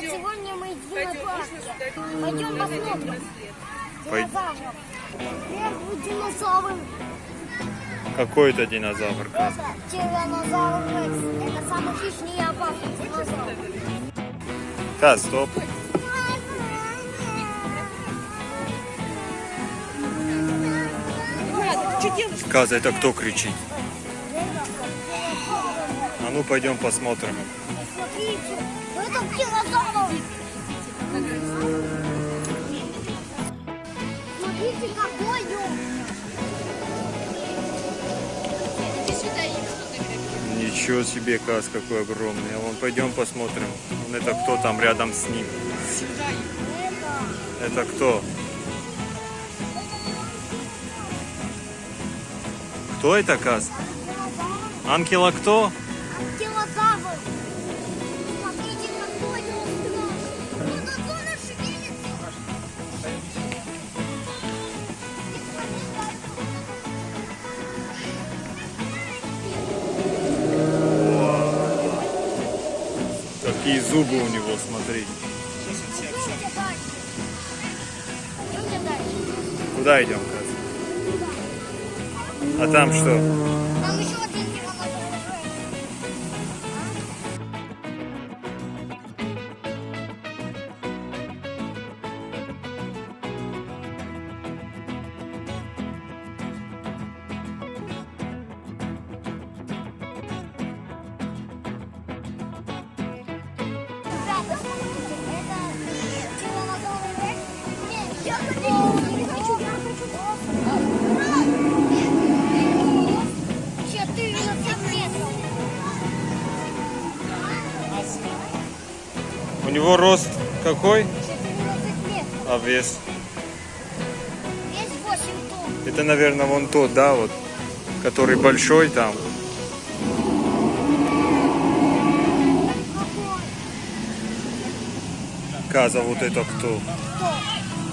сегодня мы идем на парке. Пойдем посмотрим. Динозавров. Первый динозавр. Какой это динозавр? Это тираннозавр Рекс. Это самый хищный и опасный динозавр. Да, стоп. Каза, это кто кричит? А ну пойдем посмотрим. Смотрите, это динозавр. Смотрите, какой он. Ничего себе, Каз, какой огромный. А вон пойдем посмотрим. Вон это кто там рядом с ним? Это кто? Кто это, Каз? Ангела кто? Динозавр. Смотрите, какой он страшный. Он тоже шевелится. Какие зубы у него, смотри. Пойдемте дальше. Пойдемте дальше. Куда идем, Каз? А там что? Там еще один динозавр. Ребята, смотрите, это тираннозавр Рекс. Нет, я хочу. 14 метров. У него рост какой? 14 метров. А вес? Вес 8 тонн. Это, наверное, вон тот, да, вот, который большой там. Каза, вот это кто? Кто?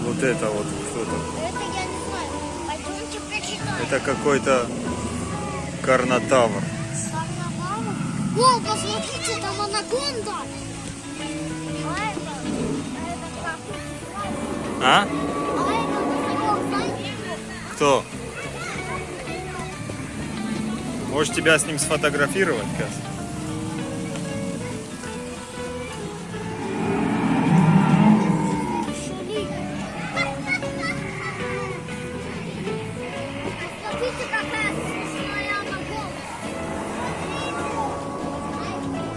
Вот это вот кто-то. Это я не знаю. Пойдемте прочитаем. Это какой-то карнотавр. Карнавал. О, посмотрите, там анаконда. А? А это носорог, знаете? Кто? Можешь тебя с ним сфотографировать, Каз? Смотрите, какая смешная анаконда.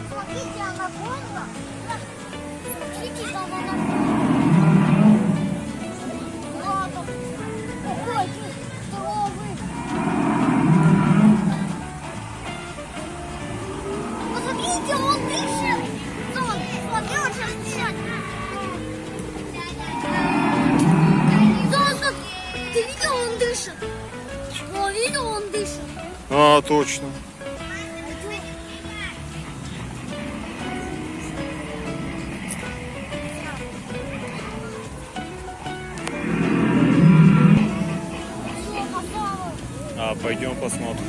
Смотрите, анаконда. Смотрите, там анаконда. Ладно. Какой ты здоровый. Посмотрите, он дышит. Смотри, он сейчас дышит. Золото, ты видел, он дышит? О, видел, он дышит. А, точно. А, пойдем посмотрим.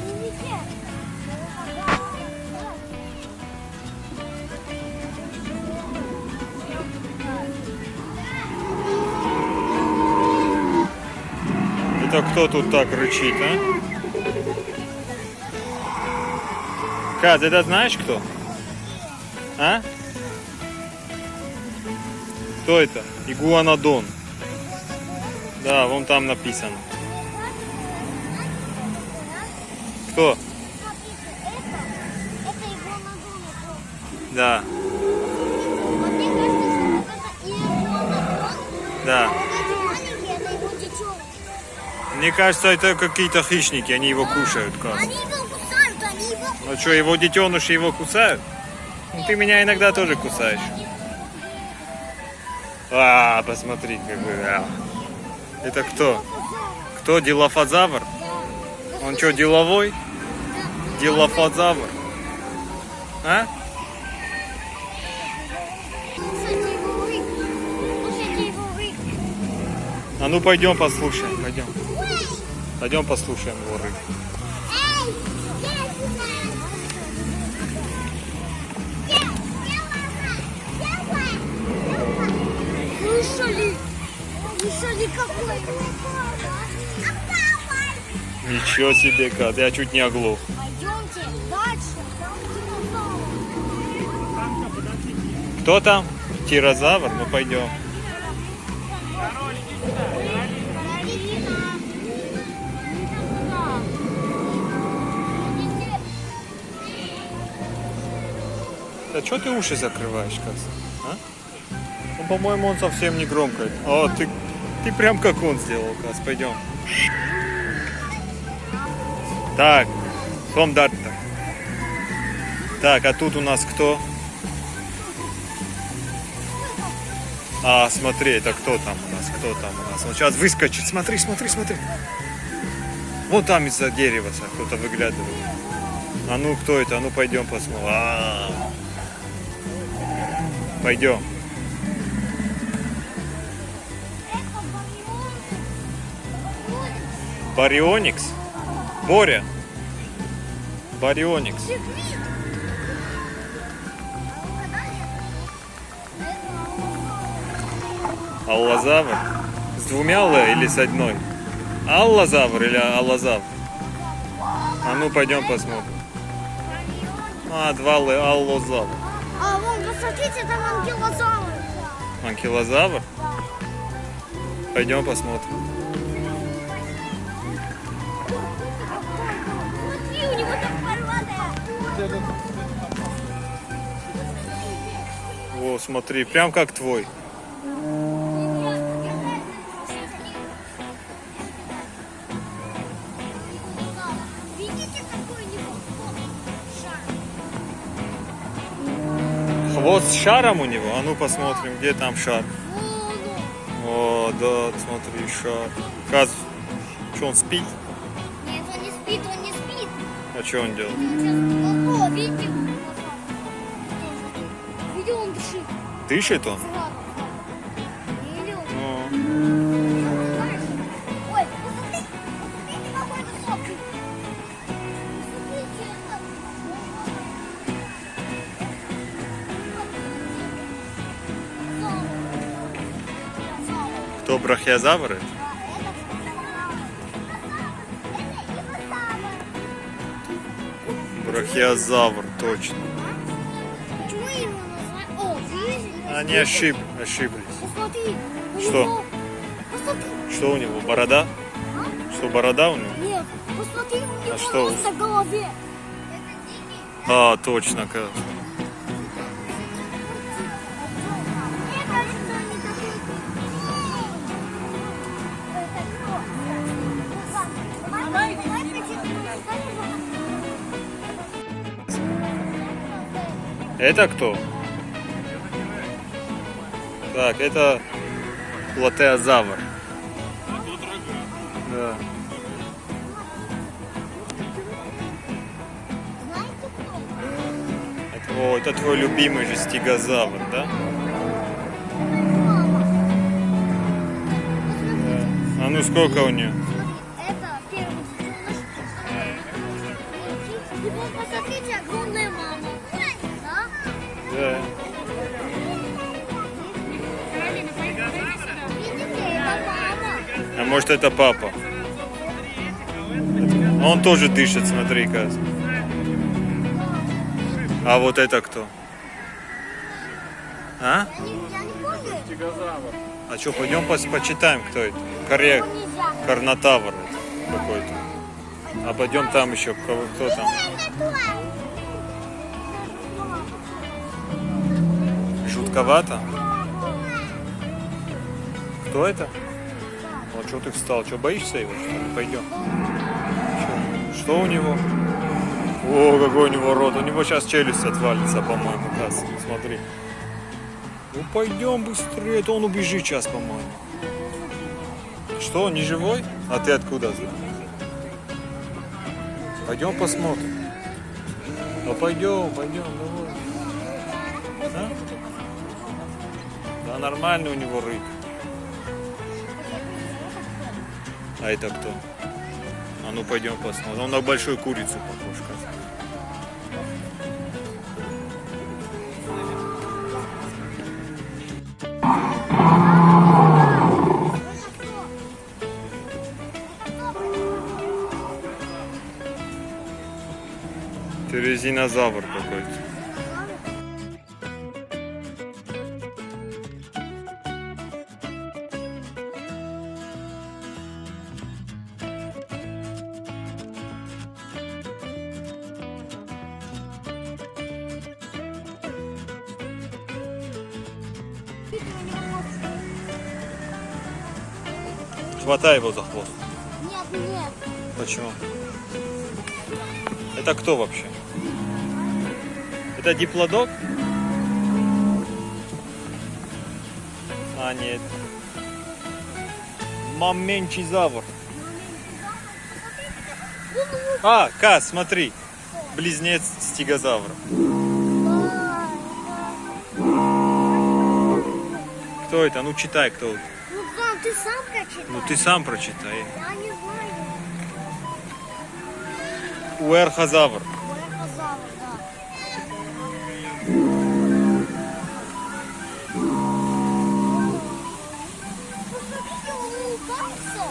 Это кто тут так рычит, а? Каз, это знаешь кто? А? Кто это? Игуанодон. Да, вон там написано. Кто? Это игуанодон. Да, Вот мне кажется, что это игуанодон, да. а вот эти маленькие, это его детёнки. Мне кажется, это какие-то хищники, они его кушают, Каз. Они его кусают, они его... Ну что, его детеныши его кусают? Ну, ты меня иногда тоже кусаешь. А, посмотри, какой. А. Это кто? Кто? Дилофазавр? Он что, деловой? Дилофазавр? А? Слушайте его рык. Слушайте его рык. А ну пойдем послушаем, пойдем. Пойдем послушаем его рык. Эй, никакой. Ничего себе, Кат, я чуть не оглох. Пойдемте дальше. Кто там? Тирозавр? Ну пойдем. Да что ты уши закрываешь, Кас? А? Ну, по-моему, он совсем не громко. О, ты прям как он сделал, Кас. Пойдем. Так, Хомдарта. Так, а тут у нас кто? А, смотри, это кто там у нас? Кто там у нас? Он сейчас выскочит. Смотри, смотри, смотри. Вот там из-за дерева кто-то выглядывает. А ну, кто это? А ну, пойдем посмотрим. Пойдем. Барионикс? Боря? Барионикс. Аллозавр? С двумя Л или с одной? Аллозавр или аллозавр? А ну, пойдем посмотрим. А, два Л, аллозавр. А вон, посмотрите, там анкилозавр. Анкилозавр? Пойдем посмотрим. Смотри, у него так порватая. О, смотри, прям как твой. Видите, какой у него шар? Хвост с шаром у него? А ну посмотрим, где там шар. Вон он. О, да, смотри, шар. Каз, что он спит? Нет, он не спит, он не спит. А что он делает? О, видите? Видел, он дышит. Дышит он? Видел? Ну, Ой, посмотрите, какой высокий. Посмотрите, кто брахиозавр? Брахиозавр, точно. Почему его назвали? О, видишь? Они ошиблись. Посмотри. у Что? него- Посмотри. Что у него, борода? Что, борода у него? Нет, посмотри, у него что? нос на голове. А, точно, Каз. Это кто? Так, это платеозавр. Да. Это твой любимый же стегозавр, да? А ну сколько у нее? Это первый детеныш. И вот посмотрите, огромная мама. Да? Да. Видите, это мама. А может это папа? Он тоже дышит, смотри, Каз. А вот это кто? А? Я не помню. А что, пойдем почитаем, кто это? Коррект. Его нельзя. Карнотавр это какой-то. А пойдем там еще, кто там? Жутковато? Кто это? Вот что ты встал? Что, боишься его, что ли? Пойдем. Что у него? О, какой у него рот. У него сейчас челюсть отвалится, по-моему. Каз, смотри. Ну пойдем быстрее, это он убежит сейчас, по-моему. Что, он не живой? А ты откуда знаешь? Пойдем посмотрим. Ну пойдем, давай. А? Да нормально у него рык. А это кто? А ну пойдем посмотрим. Он на большую курицу похож, кажется. Динозавр какой-то. Хватай его за хвост. Нет, нет. Почему? Это кто вообще? Это диплодок? А, нет. Мамменчизавр. А, Кас, смотри. Близнец стегозавра. Кто это? Ну читай, кто это. Ну, Зон, ты сам прочитай. Ну ты сам прочитай. Я не знаю. Уэрхозавр. Уэрхозавр, да. Посмотрите, он улыбается.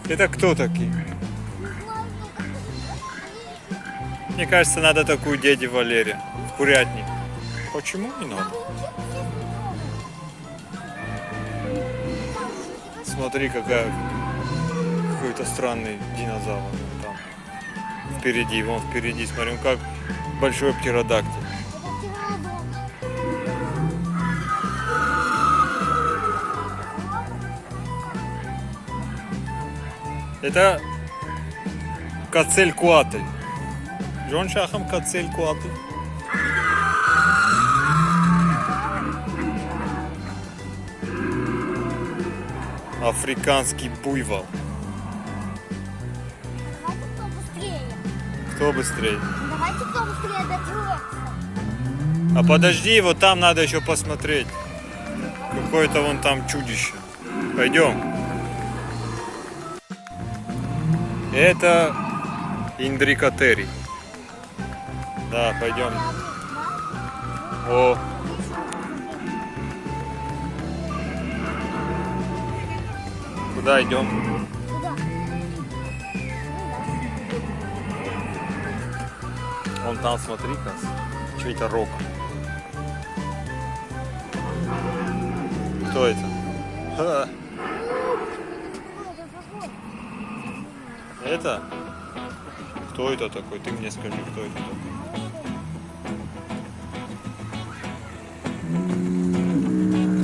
Это кто такие? Мне кажется, надо такую дяде Валере в курятник. Почему не надо? Смотри, какой-то странный динозавр там впереди, вон впереди, смотри, он как большой птеродактиль. Это Кацелькуатль. Жон шахам Кацелькуатль. Африканский буйвол. Давайте кто быстрее. Кто быстрее? Давайте кто быстрее дожрется. А подожди, вот там надо еще посмотреть. Какое-то вон там чудище. Пойдем. Это Индрикотерий. Да, пойдем. О. Куда идем? Куда? Вон там, смотри, что это рог. Кто это? Ха. Это? Кто это такой? Ты мне скажи, кто это такой?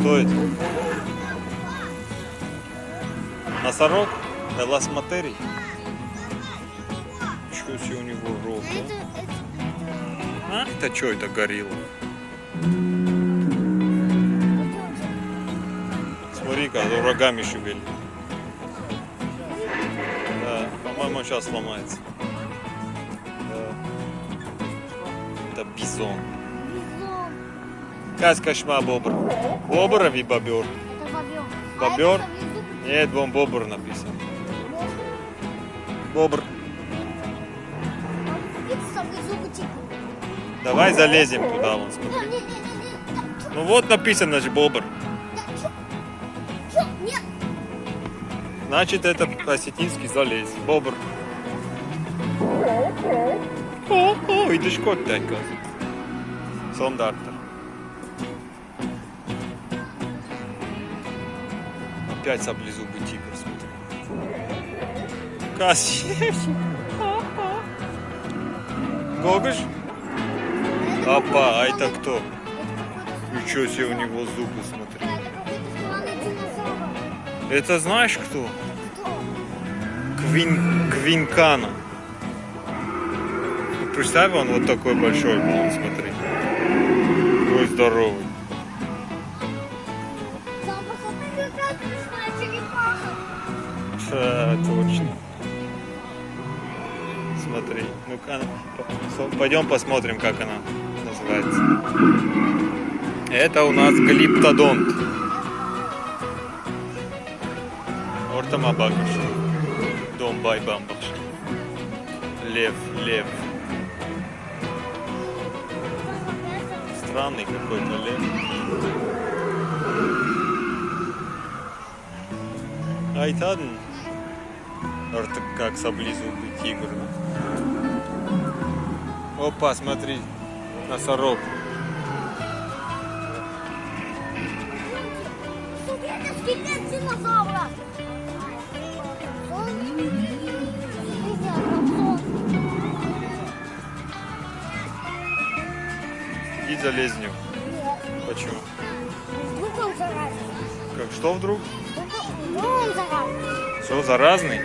Кто это? Носорог? Эласматерий? Чё себе у него рог, а? А? Это что это горилла? Смотри-ка, рогами шевелит. Да, по-моему, сейчас сломается. Да. Это бизон. Бизон. Как кошма бобр? Бобр или бобер? Это бобер. Бобер? А это внизу Нет, вон бобр написано. Бобр. видится внизу бутик. Давай залезем туда, вон смотри. Не. Ну вот написано же бобр. Чё? Нет. Значит, это осетинский залез. Бобр. О, и дышко опять, оказывается. Сондартер. Опять саблезубый тигр, смотри. Кассиевич. Гогош? Опа, а это кто? Ничего себе, у него зубы, смотри. Это какой-то странный динозавр. Это знаешь кто? Кто? Квинкана. Представь, он вот такой большой был, смотри. Такой здоровый. Точно. Смотри. Ну-ка, пойдем посмотрим, как она называется. Это у нас глиптодонт. Ортама Бакаш. Дом бай бамбаш. Лев. Странный какой-то лев. Айтадн. Ортак как саблезубый тигр. Опа, смотри. Носорог. Это скелет динозавра. И залез в него. Почему? Вдруг он заразный. Как, что вдруг? Вдруг он заразный. Что, заразный?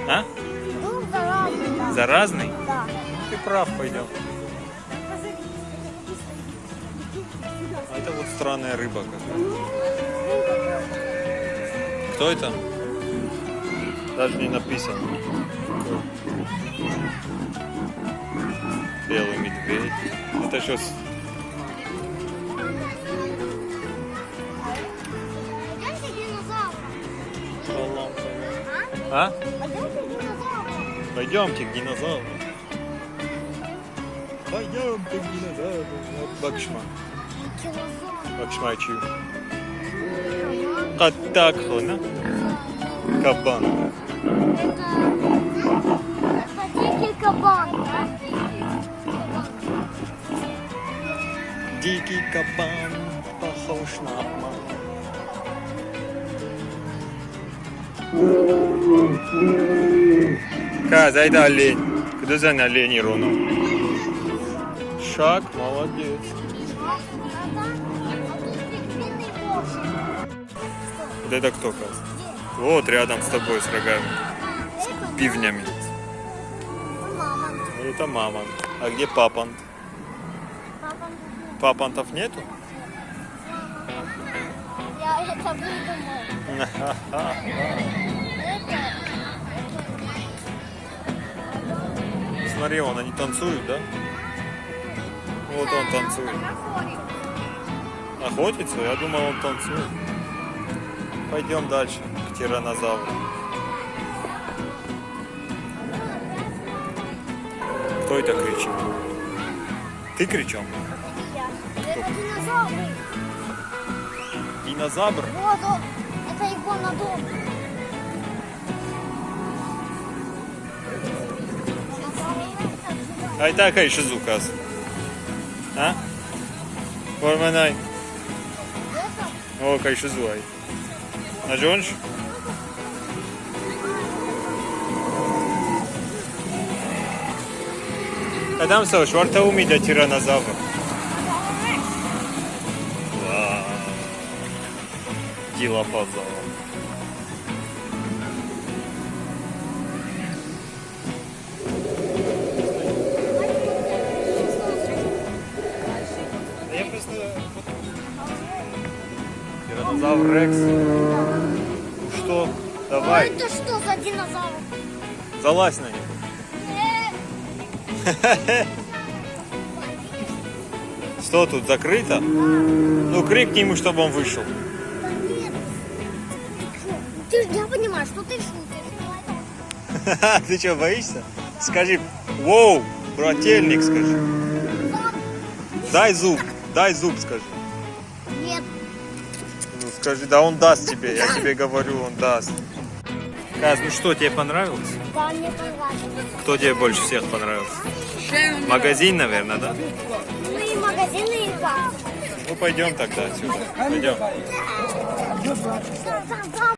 А? Вдруг заразный, да. Заразный? Да. Ты прав, пойдем. А это вот странная рыба какая. Кто это? Даже не написано. Белый медведь. Это что? Пойдемте к динозавру. А? Пойдемте к динозавру. Пойдемте к динозавру. Пойдемте к динозавру. Бакшма. Динозавр. Бакшма чью? Так, хона. Кабан. Это дикий кабан, да? Дикий кабан похож на обман. Каза, это олень. Кто за олень ронул? Шаг, молодец. Вот это кто, Каз? Вот рядом с тобой с рогами, с пивнями. Это мамонт. А где папант? Папантов нету? Я это выдумал. Смотри, вон они танцуют, да? Вот он танцует. Охотится? Я думал, он танцует. Пойдем дальше, к тираннозавру. Кто это кричит? Ты кричал? Это динозавры. Динозавр? Вот он. Это его на дом. Ай так, ай, шизу, Каз. А? Ворманай. О, кай шизу, ай. На Джонш? Адам сау, шварта уми для тираннозавра. Дилофазавр. Тираннозавр Рекс. Ну что? Давай, Это что за динозавр? залазь на него. Что тут, закрыто? Ну, крикни ему, чтобы он вышел. Да нет. Ты же я понимаю, что ты шутишь. Ты что, боишься? Скажи, воу, брательник, скажи. Дай зуб, скажи. Нет. Ну, скажи, да он даст тебе, я тебе говорю, он даст. Каз, ну что, тебе понравилось? Да, мне понравилось. Кто тебе больше всех понравился? Магазин, наверное, да? Ну и магазины, и парк. Ну, пойдем тогда отсюда. Пойдем. Да, да, да.